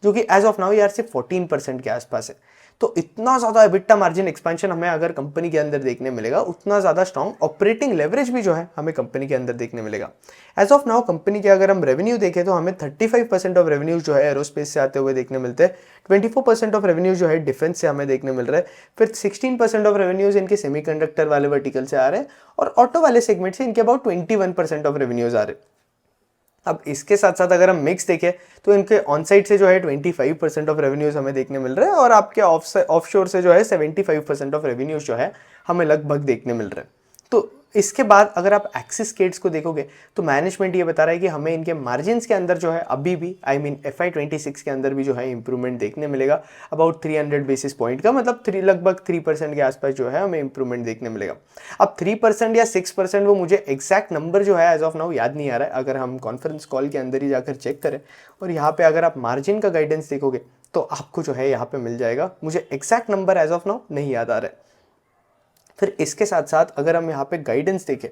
जो कि एज ऑफ नाउ यार सिर्फ 14% के आसपास है। तो इतना ज़्यादा एबिटा मार्जिन एक्सपेंशन हमें अगर कंपनी के अंदर देखने मिलेगा, उतना ज़्यादा स्ट्रॉन्ग ऑपरेटिंग लेवरेज भी जो है हमें कंपनी के अंदर देखने मिलेगा। एज ऑफ नाउ कंपनी के अगर हम रेवेन्यू देखें तो हमें 35% ऑफ रेवेन्यूज जो है एरोस्पेस से आते हुए देखने मिलते हैं, 24% ऑफ रेवेन्यूज जो है डिफेंस से हमें देखने मिल रहा है, फिर 16% ऑफ रेवेन्यूज इनके सेमीकंडक्टर वाले वर्टिकल से आ रहे हैं, और ऑटो वाले सेगमेंट से इनके अबाउट 21% ऑफ रेवेन्यूज आ रहे हैं। अब इसके साथ साथ अगर हम मिक्स देखें तो इनके ऑन साइड से जो है 25% ऑफ रेवेन्यूज हमें देखने मिल रहे हैं, और आपके ऑफशोर से जो है 75% ऑफ रेवेन्यूज जो है हमें लगभग देखने मिल रहे हैं। तो इसके बाद अगर आप एक्सिस स्केट्स को देखोगे तो मैनेजमेंट ये बता रहा है कि हमें इनके मार्जिन्स के अंदर जो है अभी भी FY26 के अंदर भी जो है इंप्रूवमेंट देखने मिलेगा, अबाउट 300 बेसिस पॉइंट का, मतलब लगभग 3% के आसपास जो है हमें इंप्रूवमेंट देखने मिलेगा। अब 3% या 6% वो मुझे एग्जैक्ट नंबर जो है एज ऑफ नाउ याद नहीं आ रहा है, अगर हम कॉन्फ्रेंस कॉल के अंदर ही जाकर चेक करें, और यहाँ पे अगर आप मार्जिन का गाइडेंस देखोगे तो आपको जो है यहाँ पे मिल जाएगा। मुझे exact number as of now नहीं याद आ रहा है। फिर इसके साथ साथ अगर हम यहाँ पे गाइडेंस देखें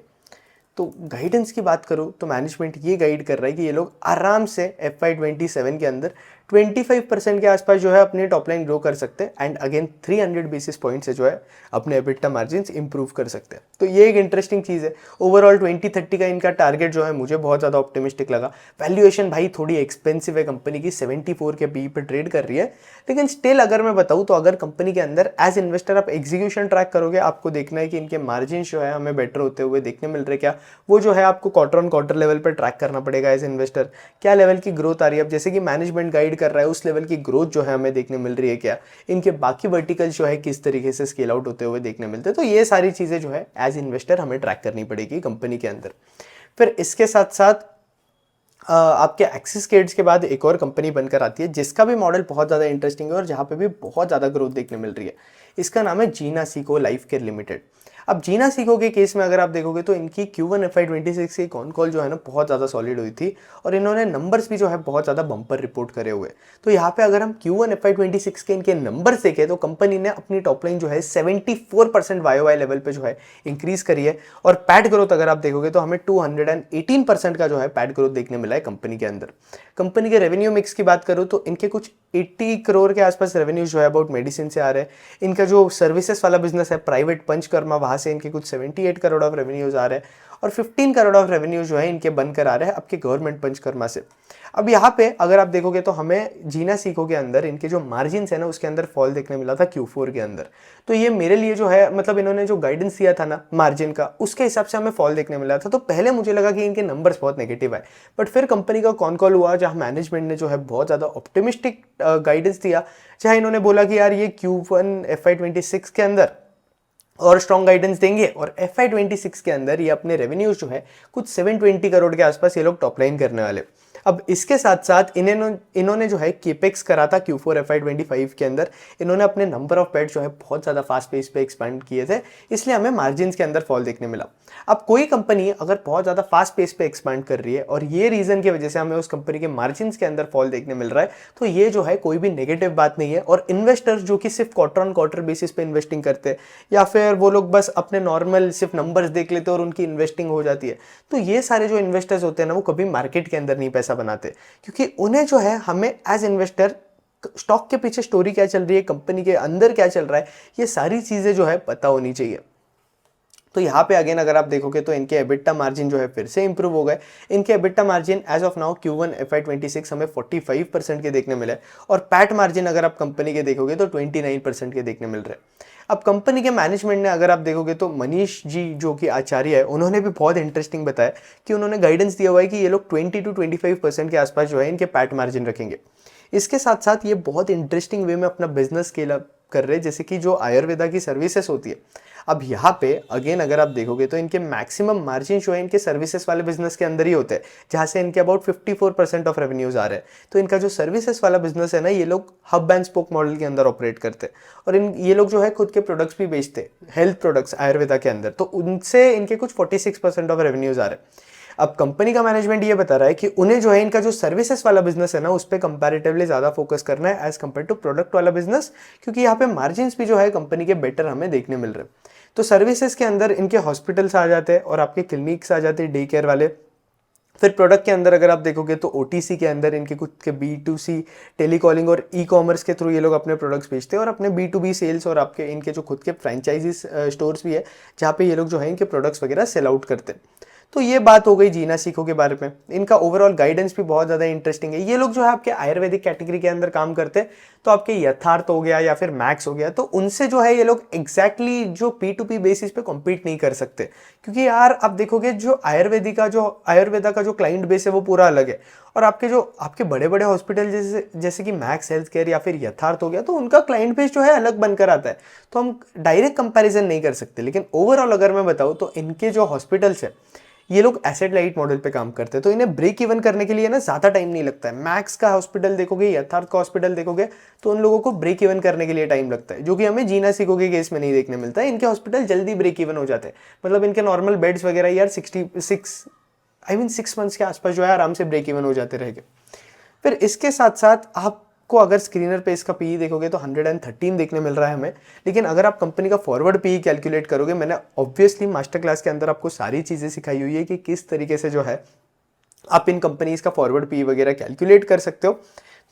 तो गाइडेंस की बात करूँ तो मैनेजमेंट ये गाइड कर रहा है कि ये लोग आराम से FY27 के अंदर 25% के आसपास जो है अपनी टॉप लाइन ग्रो कर सकते हैं एंड अगेन 300 बेसिस पॉइंट से जो है अपने एबिटा मार्जिन इंप्रूव कर सकते हैं। तो ये एक इंटरेस्टिंग चीज़ है। ओवरऑल 2030 का इनका टारगेट जो है मुझे बहुत ज़्यादा ऑप्टिमिस्टिक लगा। वैल्यूएशन भाई थोड़ी एक्सपेंसिव है, कंपनी की 74 के पी पे ट्रेड कर रही है, लेकिन स्टिल अगर मैं बताऊँ तो अगर कंपनी के अंदर एज इन्वेस्टर आप एग्जीक्यूशन ट्रैक करोगे, आपको देखना है कि इनके मार्जिन जो है हमें बेटर होते हुए देखने मिल रहे क्या, वो जो है आपको क्वार्टर ऑन क्वार्टर लेवल पर ट्रैक करना पड़ेगा एज इन्वेस्टर। क्या लेवल की ग्रोथ आ रही है, अब जैसे कि मैनेजमेंट गाइड कर रहा है उस लेवल की ग्रोथ जो है हमें देखने मिल रही है क्या, इनके बाकी वर्टिकल जो है किस तरीके से स्केल आउट होते हुए देखने मिलते हैं। तो ये सारी चीज़ें जो है एज इन्वेस्टर हमें ट्रैक करनी पड़ेगी कंपनी के अंदर। फिर इसके साथ साथ आपके एक्सिस केड्स के बाद एक और कंपनी बनकर आती है जिसका भी मॉडल बहुत ज़्यादा इंटरेस्टिंग है और जहाँ पे भी बहुत ज़्यादा ग्रोथ देखने मिल रही है। इसका नाम है जीना सीको लाइफ केयर लिमिटेड। अब जीना सीको के केस में अगर आप देखोगे तो इनकी Q1 FY26 की कॉन कॉल जो है ना बहुत ज़्यादा सॉलिड हुई थी और इन्होंने नंबर्स भी जो है बहुत ज़्यादा बम्पर रिपोर्ट करे हुए। तो यहाँ पे अगर हम Q1 FY26 के इनके नंबर्स देखें तो कंपनी ने अपनी टॉप लाइन जो है 74% YOY लेवल पे जो है इंक्रीज करी है और पैट ग्रोथ अगर आप देखोगे तो हमें 218% का जो है पैट ग्रोथ देखने मिला है कंपनी के अंदर। कंपनी के रेवेन्यू मिक्स की बात करूँ तो इनके कुछ 80 करोड़ के आसपास रेवेन्यू जो है अबाउट मेडिसिन से आ रहे हैं। इनका जो सर्विसेज वाला बिजनेस है प्राइवेट पंचकर्मा, वहाँ से इनके कुछ 78 करोड़ ऑफ रेवेन्यूज आ रहे हैं और 15 करोड़ ऑफ रेवेन्यू जो है इनके बनकर आ रहे हैं आपके गवर्नमेंट पंचकर्मा से। अब यहाँ पे अगर आप देखोगे तो हमें जीना सीको के अंदर इनके जो मार्जिन है ना उसके अंदर फॉल देखने मिला था Q4 के अंदर। तो ये मेरे लिए जो है मतलब इन्होंने जो गाइडेंस दिया था ना मार्जिन का उसके हिसाब से हमें फॉल देखने मिला था। तो पहले मुझे लगा कि इनके नंबर्स बहुत नेगेटिव है, बट फिर कंपनी का कॉन कॉल हुआ जहाँ मैनेजमेंट ने जो है बहुत ज़्यादा ऑप्टिमिस्टिक गाइडेंस दिया, जहाँ इन्होंने बोला कि यार ये Q1 FY26 के अंदर और स्ट्रॉन्ग गाइडेंस देंगे और FY26 के अंदर ये अपने रेवेन्यूज जो है कुछ 720 करोड़ के आसपास ये लोग टॉप लाइन करने वाले। अब इसके साथ साथ इन्होंने जो है केपेक्स करा था Q4 FY25 के अंदर। इन्होंने अपने नंबर ऑफ बेड जो है बहुत ज़्यादा फास्ट पेस पे एक्सपेंड किए थे, इसलिए हमें मार्जिन के अंदर फॉल देखने मिला। अब कोई कंपनी अगर बहुत ज़्यादा फास्ट पेस पे एक्सपेंड कर रही है और ये रीज़न की वजह से हमें उस कंपनी के मार्जिन के अंदर फॉल देखने मिल रहा है, तो ये जो है कोई भी नेगेटिव बात नहीं है। और इन्वेस्टर्स जो कि सिर्फ क्वार्टर ऑन क्वार्टर बेसिस पे इन्वेस्टिंग करते हैं या फिर वो लोग बस अपने नॉर्मल सिर्फ नंबर्स देख लेते हैं और उनकी इन्वेस्टिंग हो जाती है, तो ये सारे जो इन्वेस्टर्स होते हैं ना वो कभी मार्केट के अंदर नहीं पैसा बनाते, क्योंकि उन्हें जो है हमें एज इन्वेस्टर स्टॉक के पीछे स्टोरी क्या चल रही है, कंपनी के अंदर क्या चल रहा है, ये सारी चीज़ें जो है पता होनी चाहिए। तो यहाँ पे अगेन अगर आप देखोगे तो इनके एबिटा मार्जिन जो है फिर से इंप्रूव हो गए। इनके EBITDA margin as of now Q1 FY26 हमें 45% के देखने मिले और पैट मार्जिन अगर आप कंपनी के देखोगे तो 29% के देखने मिल रहे हैं। अब कंपनी के मैनेजमेंट ने अगर आप देखोगे तो मनीष जी जो कि आचार्य है, उन्होंने भी बहुत इंटरेस्टिंग बताया कि उन्होंने गाइडेंस दिया हुआ है कि ये लोग 20 to 25% के आसपास जो है इनके पैट मार्जिन रखेंगे। इसके साथ साथ ये बहुत इंटरेस्टिंग वे में अपना बिजनेस स्केल अप कर रहे हैं, जैसे कि जो आयुर्वेदा की सर्विसेज होती है। अब यहाँ पे अगेन अगर आप देखोगे तो इनके मैक्सिमम मार्जिन जो है इनके सर्विसेज वाले बिजनेस के अंदर ही होते हैं, जहाँ से इनके अबाउट 54% ऑफ रेवेन्यूज आ रहे हैं। तो इनका जो सर्विसेज वाला बिजनेस है ना, ये लोग हब एंड स्पोक मॉडल के अंदर ऑपरेट करते हैं और ये लोग जो है खुद के प्रोडक्ट्स भी बेचते हैं, हेल्थ प्रोडक्ट्स आयुर्वेदा के अंदर। तो उनसे इनके कुछ 46% ऑफ रेवेन्यूज आ रहे हैं। अब कंपनी का मैनेजमेंट ये बता रहा है कि उन्हें जो है इनका जो सर्विसेज वाला बिजनेस है ना उस पर कंपैरेटिवली ज़्यादा फोकस करना है एज कम्पेयर टू प्रोडक्ट वाला बिजनेस, क्योंकि यहाँ पे मार्जिन भी जो है कंपनी के बेटर हमें देखने मिल रहे हैं। तो सर्विसेज के अंदर इनके हॉस्पिटल्स आ जाते हैं और आपके क्लिनिक्स आ जाते हैं, डे केयर वाले। फिर प्रोडक्ट के अंदर अगर आप देखोगे तो OTC के अंदर इनके कुछ के B2C टेलीकॉलिंग और ई-कॉमर्स के थ्रू ये लोग अपने प्रोडक्ट्स बेचते हैं और अपने B2B सेल्स और आपके इनके जो खुद के फ्रेंचाइजीज स्टोर्स भी है जहाँ पे ये लोग जो है इनके प्रोडक्ट्स वगैरह सेल आउट करते हैं। तो ये बात हो गई जीना सीको के बारे में। इनका ओवरऑल गाइडेंस भी बहुत ज़्यादा इंटरेस्टिंग है। ये लोग जो है आपके आयुर्वेदिक कैटेगरी के अंदर काम करते हैं, तो आपके यथार्थ हो गया या फिर मैक्स हो गया, तो उनसे जो है ये लोग एग्जैक्टली जो P2P बेसिस पे कॉम्पीट नहीं कर सकते, क्योंकि यार आप देखोगे जो आयुर्वेदा का जो क्लाइंट बेस है वो पूरा अलग है और आपके बड़े बड़े हॉस्पिटल जैसे कि मैक्स हेल्थ केयर या फिर यथार्थ हो गया, तो उनका क्लाइंट बेस जो है अलग बनकर आता है। तो हम डायरेक्ट कंपैरिजन नहीं कर सकते। लेकिन ओवरऑल अगर मैं बताऊँ तो इनके जो हॉस्पिटल्स है ये लोग एसेट लाइट मॉडल पे काम करते हैं, तो इन्हें ब्रेक इवन करने के लिए ना ज़्यादा टाइम नहीं लगता है। मैक्स का हॉस्पिटल देखोगे, यथार्थ का हॉस्पिटल देखोगे, तो उन लोगों को ब्रेक इवन करने के लिए टाइम लगता है, जो कि हमें जीना सीको के केस में नहीं देखने मिलता है। इनके हॉस्पिटल जल्दी ब्रेक इवन हो जाते हैं, मतलब इनके नॉर्मल बेड्स वगैरह यार 6 मंथ्स के आसपास जो है आराम से ब्रेक इवन हो जाते रहेंगे। फिर इसके साथ साथ आपको अगर स्क्रीनर पे इसका पीई देखोगे तो 113 देखने मिल रहा है हमें। लेकिन अगर आप कंपनी का फॉरवर्ड पीई कैलकुलेट करोगे, मैंने ऑब्वियसली मास्टर क्लास के अंदर आपको सारी चीज़ें सिखाई हुई है कि किस तरीके से जो है आप इन कंपनीज का फॉरवर्ड पीई वगैरह कैलकुलेट कर सकते हो।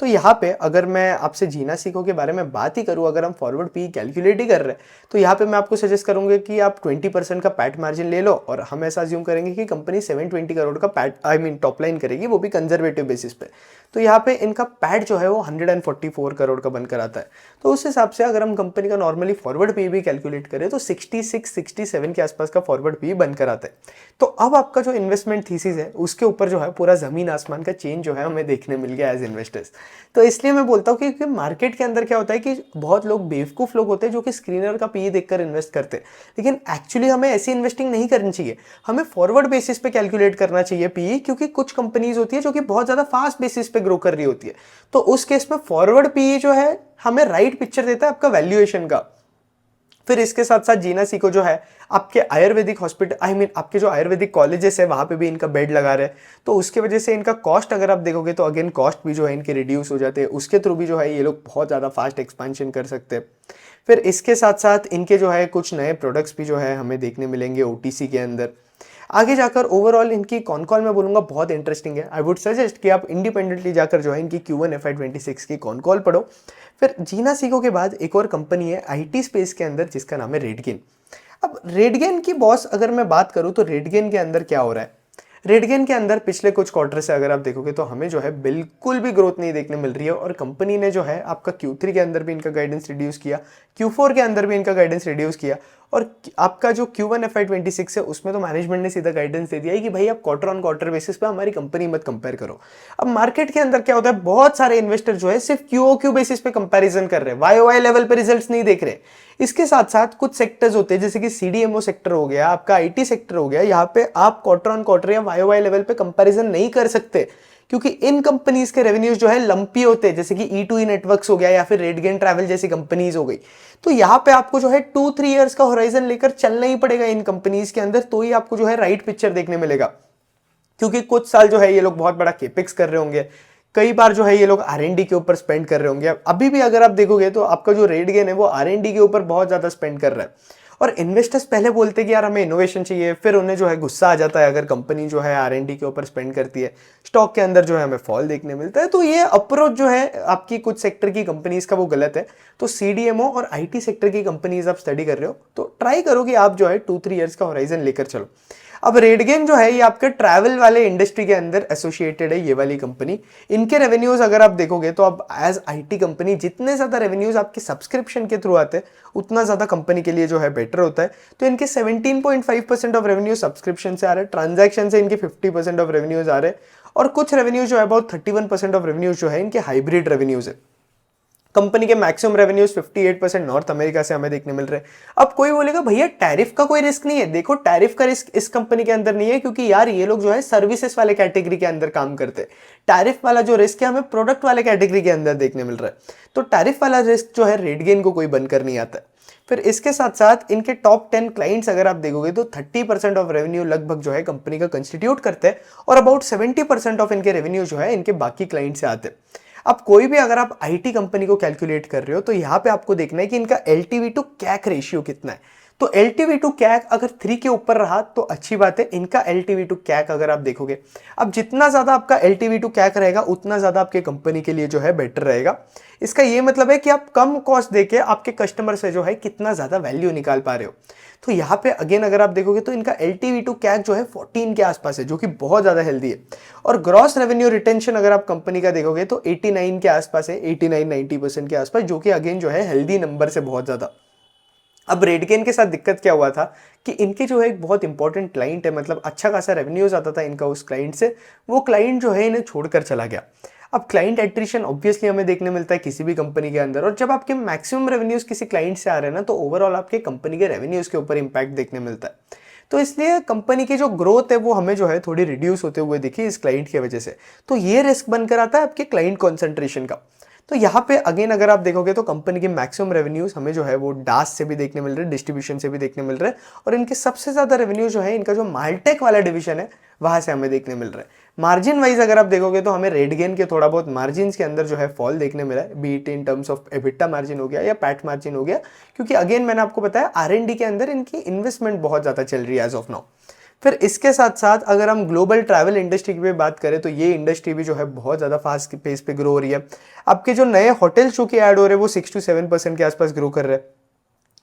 तो यहाँ पे अगर मैं आपसे जीना सीखो के बारे में बात ही करूँ, अगर हम फॉरवर्ड पी कैलकुलेट ही कर रहे हैं, तो यहाँ पे मैं आपको सजेस्ट करूंगा कि आप 20% का पैट मार्जिन ले लो, और हम ऐसा अज्यूम करेंगे कि कंपनी 720 करोड़ का पैट टॉप लाइन करेगी, वो भी कंजर्वेटिव बेसिस पे। तो यहाँ पे इनका पैट जो है वो 144 करोड़ का बनकर आता है। तो उस हिसाब से अगर हम कंपनी का नॉर्मली फॉरवर्ड पी भी कैलकुलेट करें तो 66-67 के आसपास का फॉरवर्ड पी बनकर आता है। तो अब आपका जो इन्वेस्टमेंट थीसिस है उसके ऊपर जो है पूरा जमीन आसमान का चेंज जो है हमें देखने मिल गया एज इन्वेस्टर्स। तो इसलिए मैं बोलता हूँ कि मार्केट के अंदर क्या होता है कि बहुत लोग बेवकूफ लोग होते हैं जो कि स्क्रीनर का पी देखकर इन्वेस्ट करते हैं, लेकिन एक्चुअली हमें ऐसी इन्वेस्टिंग नहीं करनी चाहिए। हमें फॉरवर्ड बेसिस पे कैलकुलेट करना चाहिए पी, क्योंकि कुछ कंपनीज होती है जो कि बहुत ज्यादा फास्ट बेसिस पे ग्रो कर रही होती है। तो उस केस में फॉरवर्ड पी जो है हमें राइट पिक्चर देता है आपका वैल्यूएशन का। फिर इसके साथ साथ जीना सीखो जो है आपके आयुर्वेदिक हॉस्पिटल आपके जो आयुर्वेदिक कॉलेजेस है वहां पे भी इनका बेड लगा रहे हैं, तो उसके वजह से इनका कॉस्ट अगर आप देखोगे तो अगेन कॉस्ट भी जो है इनके रिड्यूस हो जाते हैं, उसके थ्रू भी जो है ये लोग बहुत ज़्यादा फास्ट एक्सपेंशन कर सकते हैं। फिर इसके साथ साथ इनके जो है कुछ नए प्रोडक्ट्स भी जो है हमें देखने मिलेंगे ओटीसी के अंदर। आगे जाकर ओवरऑल इनकी कौन कॉल मैं बोलूंगा बहुत इंटरेस्टिंग है। आई वुड सजेस्ट कि आप इंडिपेंडेंटली जाकर जो है इनकी Q1 FY26 की कौन कॉल पढ़ो। फिर जीना सीखो के बाद एक और कंपनी है आईटी स्पेस के अंदर जिसका नाम है रेडगेन। अब रेडगेन की बॉस अगर मैं बात करूं तो रेडगेन के अंदर क्या हो रहा है, रेडगेन के अंदर पिछले कुछ क्वार्टर से अगर आप देखोगे तो हमें जो है बिल्कुल भी ग्रोथ नहीं देखने मिल रही है, और कंपनी ने जो है आपका Q3 के अंदर भी इनका गाइडेंस रिड्यूस किया, Q4 के अंदर भी इनका गाइडेंस रिड्यूस किया, और आपका जो Q1 FY26 है उसमें तो मैनेजमेंट ने सीधा गाइडेंस दे दिया है कि भाई आप क्वार्टर ऑन क्वार्टर बेसिस पे हमारी कंपनी मत कंपेयर करो। अब मार्केट के अंदर क्या होता है, बहुत सारे इन्वेस्टर जो है सिर्फ QOQ बेसिस पे कंपैरिजन कर रहे हैं, YOY लेवल पे रिजल्ट्स नहीं देख रहे। इसके साथ साथ कुछ सेक्टर्स होते हैं जैसे कि CDMO सेक्टर हो गया, आपका आईटी सेक्टर हो गया, यहाँ पे आप क्वार्टर ऑन क्वार्टर या YOY लेवल पे कंपैरिजन नहीं कर सकते, क्योंकि इन कंपनीज के रेवेन्यूज जो है लंपी होते हैं, जैसे कि E2E नेटवर्क्स हो गया या फिर रेडगेन ट्रैवल जैसी कंपनीज हो गई। तो यहाँ पे आपको जो है 2-3 इयर्स का होराइजन लेकर चलना ही पड़ेगा इन कंपनीज के अंदर, तो ही आपको जो है राइट पिक्चर देखने मिलेगा। क्योंकि कुछ साल जो है ये लोग बहुत बड़ा केपेक्स कर रहे होंगे, कई बार जो है ये लोग R&D के ऊपर स्पेंड कर रहे होंगे। अभी भी अगर आप देखोगे तो आपका जो रेडगेन है वो R&D के ऊपर बहुत ज्यादा स्पेंड कर रहा है, और इन्वेस्टर्स पहले बोलते हैं कि यार हमें इनोवेशन चाहिए, फिर उन्हें जो है गुस्सा आ जाता है अगर कंपनी जो है R&D के ऊपर स्पेंड करती है, स्टॉक के अंदर जो है हमें फॉल देखने मिलता है। तो ये अप्रोच जो है आपकी कुछ सेक्टर की कंपनीज का वो गलत है। तो CDMO और IT सेक्टर की कंपनीज आप स्टडी कर रहे हो तो ट्राई करो कि आप जो है 2-3 इयर्स का होराइजन लेकर चलो। अब रेडगेन जो है ये आपके ट्रैवल वाले इंडस्ट्री के अंदर एसोसिएटेड है, ये वाली कंपनी। इनके रेवेन्यूज अगर आप देखोगे तो अब एज आईटी कंपनी जितने ज्यादा रेवेन्यूज आपके सब्सक्रिप्शन के थ्रू आते हैं उतना ज्यादा कंपनी के लिए जो है बेटर होता है। तो इनके 17.5% ऑफ रेवेन्यू सब्सक्रिप्शन से आ रहे हैं, ट्रांजैक्शन से इनके 50% ऑफ रेवेन्यूज आ रहे हैं, और कुछ रेवेन्यूज जो है अबाउट 31% ऑफ रेवेन्यूज जो है इनके हाइब्रिड रेवेन्यूज है। कंपनी के मैक्सिमम रेवेन्यूज 58% नॉर्थ अमेरिका से हमें देखने मिल रहे हैं। अब कोई बोलेगा भैया टैरिफ का कोई रिस्क नहीं है, देखो टैरिफ का रिस्क इस कंपनी के अंदर नहीं है, क्योंकि यार ये लोग जो है सर्विसेज वाले कैटेगरी के अंदर काम करते हैं। टैरिफ वाला जो रिस्क है हमें प्रोडक्ट वाले कैटेगरी के अंदर देखने मिल रहा है। तो टैरिफ वाला रिस्क जो है रेडगेन को कोई बनकर नहीं आता है। फिर इसके साथ साथ इनके टॉप 10 क्लाइंट्स अगर आप देखोगे तो 30% ऑफ रेवेन्यू लगभग जो है कंपनी का कंस्टिट्यूट करते हैं, और अबाउट 70% ऑफ इनके रेवेन्यू जो है इनके बाकी क्लाइंट से आते हैं। अब कोई भी अगर आप आईटी कंपनी को कैलकुलेट कर रहे हो तो यहाँ पे आपको देखना है कि इनका LTV टू कैक रेशियो कितना है। तो LTV टू कैक अगर 3 के ऊपर रहा तो अच्छी बात है। इनका LTV टू कैक अगर आप देखोगे, अब जितना ज्यादा आपका LTV टू कैक रहेगा उतना ज्यादा आपके कंपनी के लिए जो है बेटर रहेगा। इसका ये मतलब है कि आप कम कॉस्ट देके आपके कस्टमर से जो है कितना ज्यादा वैल्यू निकाल पा रहे हो। तो यहाँ पे अगेन अगर आप देखोगे तो इनका LTV टू कैक जो है 14 के आसपास है, जो कि बहुत ज्यादा हेल्दी है। और ग्रॉस रेवेन्यू रिटेंशन अगर आप कंपनी का देखोगे तो 89 के आसपास है, 89-90% के आसपास, जो कि अगेन जो है हेल्दी नंबर से बहुत ज्यादा। अब रेडगेन के साथ दिक्कत क्या हुआ था कि इनके जो है एक बहुत इंपॉर्टेंट क्लाइंट है, मतलब अच्छा खासा रेवेन्यूज आता था इनका उस क्लाइंट से, वो क्लाइंट जो है इन्हें छोड़कर चला गया। अब क्लाइंट एट्रिशन ऑब्वियसली हमें देखने मिलता है किसी भी कंपनी के अंदर, और जब आपके मैक्सिमम रेवेन्यूज किसी क्लाइंट से आ रहे हैं ना तो ओवरऑल आपके कंपनी के रेवेन्यूज के ऊपर इंपैक्ट देखने मिलता है। तो इसलिए कंपनी की जो ग्रोथ है वो हमें जो है थोड़ी रिड्यूस होते हुए दिखी इस क्लाइंट की वजह से। तो ये रिस्क बनकर आता है आपके क्लाइंट कॉन्सेंट्रेशन का। तो यहाँ पे अगेन अगर आप देखोगे तो कंपनी के मैक्सिमम रेवेन्यूज हमें जो है वो डास से भी देखने मिल रहे हैं, डिस्ट्रीब्यूशन से भी देखने मिल रहे हैं, और इनके सबसे ज्यादा रेवेन्यू जो है इनका जो मार्टेक वाला डिवीजन है वहां से हमें देखने मिल रहा है। मार्जिन वाइज अगर आप देखोगे तो हमें रेडगेन के थोड़ा बहुत मार्जिन के अंदर जो है फॉल देखने मिला है, beat in terms of EBITDA margin हो गया या पैट मार्जिन हो गया, क्योंकि अगेन मैंने आपको बताया R&D के अंदर इनकी इन्वेस्टमेंट बहुत ज्यादा चल रही है एज ऑफ नाउ। फिर इसके साथ साथ अगर हम ग्लोबल ट्रैवल इंडस्ट्री की भी बात करें तो ये इंडस्ट्री भी जो है बहुत ज़्यादा फास्ट पेस पे ग्रो हो रही है। आपके जो नए होटल शो के ऐड हो रहे हैं वो 6 to 7% के आसपास ग्रो कर रहे हैं।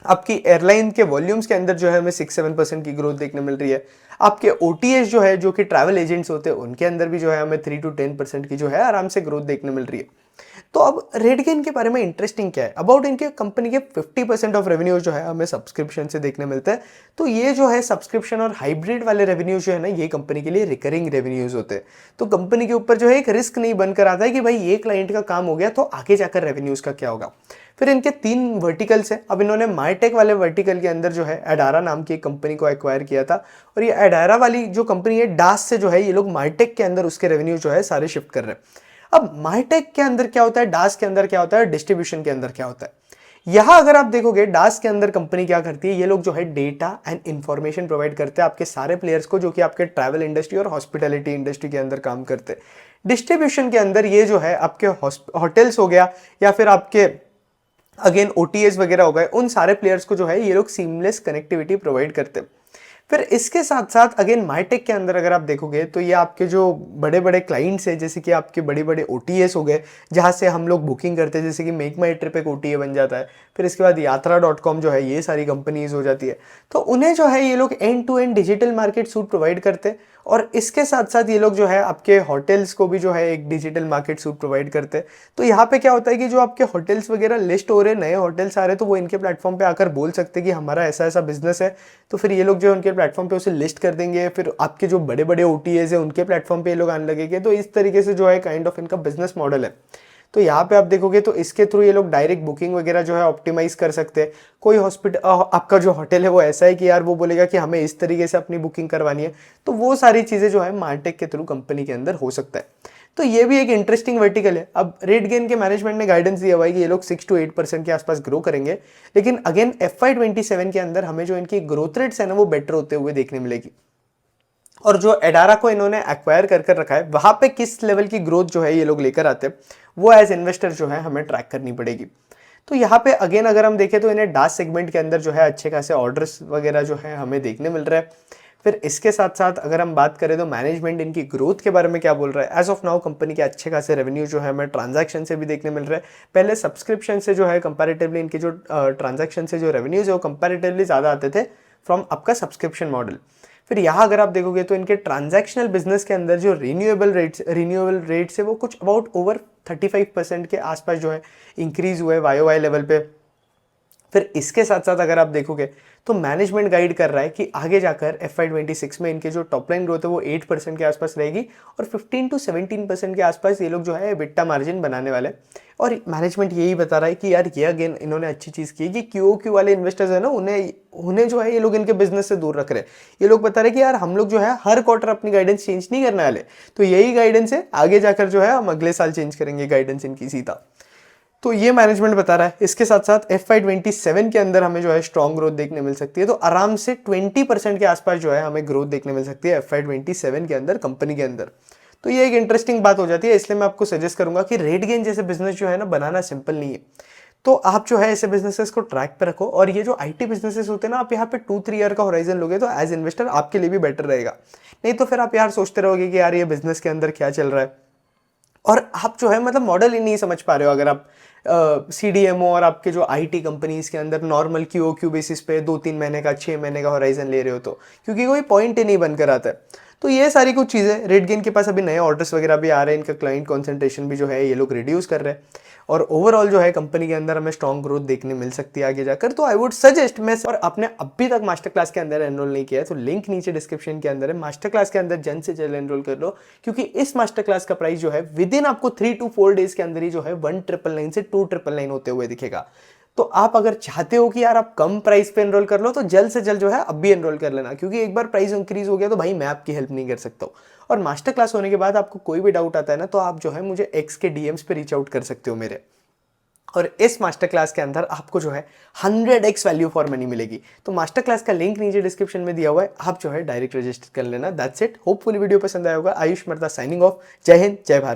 आपकी एयरलाइन के वॉल्यूम्स के अंदर जो है हमें 6-7% की ग्रोथ देखने मिल रही है। आपके ओटीएस जो है, जो कि ट्रैवल एजेंट्स होते हैं, उनके अंदर भी जो है हमें 3 to 10% की जो है आराम से ग्रोथ देखने मिल रही है। तो अब रेडगेन के बारे में इंटरेस्टिंग क्या है, अबाउट इनके कंपनी के 50% ऑफ रेवेन्यू जो है हमें सब्सक्रिप्शन से देखने मिलता है। तो ये जो है सब्सक्रिप्शन और हाइब्रिड वाले रेवेन्यूज जो है ना, ये कंपनी के लिए रिकरिंग रेवेन्यूज होते हैं। तो कंपनी के ऊपर जो है एक रिस्क नहीं बनकर आता है कि भाई ये क्लाइंट का काम हो गया तो आगे जाकर रेवेन्यूज का क्या होगा। फिर इनके 3 वर्टिकल्स हैं। अब इन्होंने मार्टेक वाले वर्टिकल के अंदर जो है एडारा नाम की एक कंपनी को एक्वायर किया था, और ये एडारा वाली जो कंपनी है डास से जो है ये लोग मार्टेक के अंदर उसके रेवेन्यू जो है सारे शिफ्ट कर रहे हैं। अब मार्टेक के अंदर क्या होता है, डास के अंदर क्या होता है, डिस्ट्रीब्यूशन के अंदर क्या होता है। यहां अगर आप देखोगे डास के अंदर कंपनी क्या करती है, ये लोग जो है डेटा एंड इंफॉर्मेशन प्रोवाइड करते हैं आपके सारे प्लेयर्स को जो कि आपके ट्रैवल इंडस्ट्री और हॉस्पिटैलिटी इंडस्ट्री के अंदर काम करते हैं। डिस्ट्रीब्यूशन के अंदर ये जो है आपके होटल्स हो गया या फिर आपके अगेन ओटीएस वगैरह हो गए, उन सारे प्लेयर्स को जो है ये लोग सीमलेस कनेक्टिविटी प्रोवाइड करते हैं। फिर इसके साथ साथ अगेन मार्टेक के अंदर अगर आप देखोगे तो ये आपके जो बड़े बड़े क्लाइंट्स हैं, जैसे कि आपके बड़े बड़े ओटीएस हो गए जहाँ से हम लोग बुकिंग करते हैं, जैसे कि मेक माई ट्रिप एक ओटीए बन जाता है। फिर इसके बाद यात्रा.com जो है, ये सारी कंपनीज हो जाती है। तो उन्हें जो है ये लोग end to end digital market suite provide करते हैं, और इसके साथ साथ ये लोग जो है आपके होटल्स को भी जो है एक डिजिटल मार्केट सूट प्रोवाइड करते हैं। तो यहाँ पे क्या होता है कि जो आपके होटल्स वगैरह लिस्ट हो रहे, नए होटल्स आ रहे, तो वो इनके प्लेटफॉर्म पे आकर बोल सकते हैं कि हमारा ऐसा ऐसा बिजनेस है। तो फिर ये लोग जो है उनके प्लेटफॉर्म पे उसे लिस्ट कर देंगे। फिर आपके जो बड़े बड़े ओटीएस है उनके प्लेटफॉर्म पे ये लोग आने लगेंगे। तो इस तरीके से जो है काइंड ऑफ इनका बिजनेस मॉडल है। तो यहाँ पे आप देखोगे तो इसके थ्रू ये लोग डायरेक्ट बुकिंग वगैरह जो है ऑप्टिमाइज कर सकते हैं। कोई हॉस्पिटल आपका जो होटल है वो ऐसा है कि यार वो बोलेगा कि हमें इस तरीके से अपनी बुकिंग करवानी है, तो वो सारी चीज़ें जो है मार्टेक के थ्रू कंपनी के अंदर हो सकता है। तो ये भी एक इंटरेस्टिंग वर्टिकल है। अब रेडगेन के मैनेजमेंट ने गाइडेंस दिया हुआ है कि ये लोग 6 to 8% के आसपास ग्रो करेंगे, लेकिन अगेन FY27 के अंदर हमें जो इनकी ग्रोथ रेट्स है ना वो बेटर होते हुए देखने मिलेगी। और जो एडारा को इन्होंने एक्वायर कर रखा है वहां पे किस लेवल की ग्रोथ जो है ये लोग लेकर आते हैं, वो एज इन्वेस्टर जो है हमें ट्रैक करनी पड़ेगी। तो यहाँ पे अगेन अगर हम देखें तो इन्हें डास सेगमेंट के अंदर जो है अच्छे खासे ऑर्डर्स वगैरह जो है हमें देखने मिल रहा है। फिर इसके साथ साथ अगर हम बात करें तो मैनेजमेंट इनकी ग्रोथ के बारे में क्या बोल रहा है, एज ऑफ नाउ कंपनी के अच्छे खासे रेवेन्यू जो है हमें ट्रांजैक्शन से भी देखने मिल रहा है। पहले सब्सक्रिप्शन से जो है कंपैरेटिवली इनके जो ट्रांजैक्शन से जो रेवेन्यूज है वो कंपैरेटिवली ज़्यादा आते थे फ्रॉम आपका सब्सक्रिप्शन मॉडल। फिर यहाँ अगर आप देखोगे तो इनके ट्रांजैक्शनल बिजनेस के अंदर जो रिन्यूएबल रेट्स है वो कुछ अबाउट ओवर 35% के आसपास जो है इंक्रीज हुए वाई लेवल पे। फिर इसके साथ साथ अगर आप देखोगे तो मैनेजमेंट गाइड कर रहा है कि आगे जाकर FY26 में इनके जो टॉप लाइन ग्रोथ है वो 8% के आसपास रहेगी, और 15 to 17% के आसपास ये लोग जो है एबिटा मार्जिन बनाने वाले। और मैनेजमेंट यही बता रहा है कि यार ये अगेन इन्होंने अच्छी चीज़ की है कि QOQ वाले इन्वेस्टर्स है ना, उन्हें जो है ये लोग इनके बिजनेस से दूर रख रहे हैं। ये लोग बता रहे हैं कि यार हम लोग जो है हर क्वार्टर अपनी गाइडेंस चेंज नहीं करने वाले, तो यही गाइडेंस है, आगे जाकर जो है हम अगले साल चेंज करेंगे गाइडेंस इनकी सीधा। तो ये मैनेजमेंट बता रहा है। इसके साथ साथ FY27 के अंदर हमें जो है स्ट्रॉन्ग ग्रोथ देखने मिल सकती है। तो आराम से 20% के आसपास जो है हमें ग्रोथ देखने मिल सकती है FY27 के अंदर कंपनी के अंदर। तो ये एक इंटरेस्टिंग बात हो जाती है। इसलिए मैं आपको सजेस्ट करूंगा कि रेडगेन जैसे बिजनेस जो है ना बनाना सिंपल नहीं है। तो आप जो है ऐसे बिजनेसेस को ट्रैक पे रखो, और ये जो IT बिजनेसेस होते हैं ना, आप यहाँ पे 2-3 ईयर का होराइजन लोगे तो एज इन्वेस्टर आपके लिए भी बेटर रहेगा। नहीं तो फिर आप यार सोचते रहोगे कि यार ये बिजनेस के अंदर क्या चल रहा है, और आप जो है मतलब मॉडल ही नहीं समझ पा रहे हो। अगर आप CDMO और आपके जो IT कंपनीज के अंदर नॉर्मल QOQ बेसिस पे 2-3 महीने का 6 महीने का होराइजन ले रहे हो, तो क्योंकि कोई पॉइंट ही नहीं बनकर आता है। तो ये सारी कुछ चीज़ें, रेडगेन के पास अभी नए ऑर्डर्स वगैरह भी आ रहे हैं, इनका क्लाइंट कॉन्सेंट्रेशन भी जो है ये लोग रिड्यूस कर रहे हैं, और ओवरऑल जो है कंपनी के अंदर हमें स्ट्रॉन्ग ग्रोथ देखने मिल सकती है आगे जाकर। तो आई वुड सजेस्ट, मैं और आपने अभी तक मास्टर क्लास के अंदर एनरोल नहीं किया है तो लिंक नीचे डिस्क्रिप्शन के अंदर है, मास्टर क्लास के अंदर जल्द से जल्द एनरोल कर लो, क्योंकि इस मास्टर क्लास का प्राइस जो है विद इन आपको 3 to 4 डेज के अंदर ही जो है 1999 से 2999 होते हुए दिखेगा। तो आप अगर चाहते हो कि यार आप कम प्राइस पे एनरोल कर लो तो जल्द से जल्द जो है अब भी एनरोल कर लेना, क्योंकि एक बार प्राइस इंक्रीज हो गया तो भाई मैं आपकी हेल्प नहीं कर सकता हूँ। और मास्टर क्लास होने के बाद आपको कोई भी डाउट आता है ना, तो आप जो है मुझे X के DMs पे रीच आउट कर सकते हो मेरे। और इस मास्टर क्लास के अंदर आपको जो है 100x वैल्यू फॉर मनी मिलेगी। तो मास्टर क्लास का लिंक नीचे डिस्क्रिप्शन में दिया हुआ है, आप जो है डायरेक्ट रजिस्टर कर लेना। That's it. होपफुली वीडियो पसंद आया होगा। आयुष मर्दा साइनिंग ऑफ। जय हिंद, जय भारत।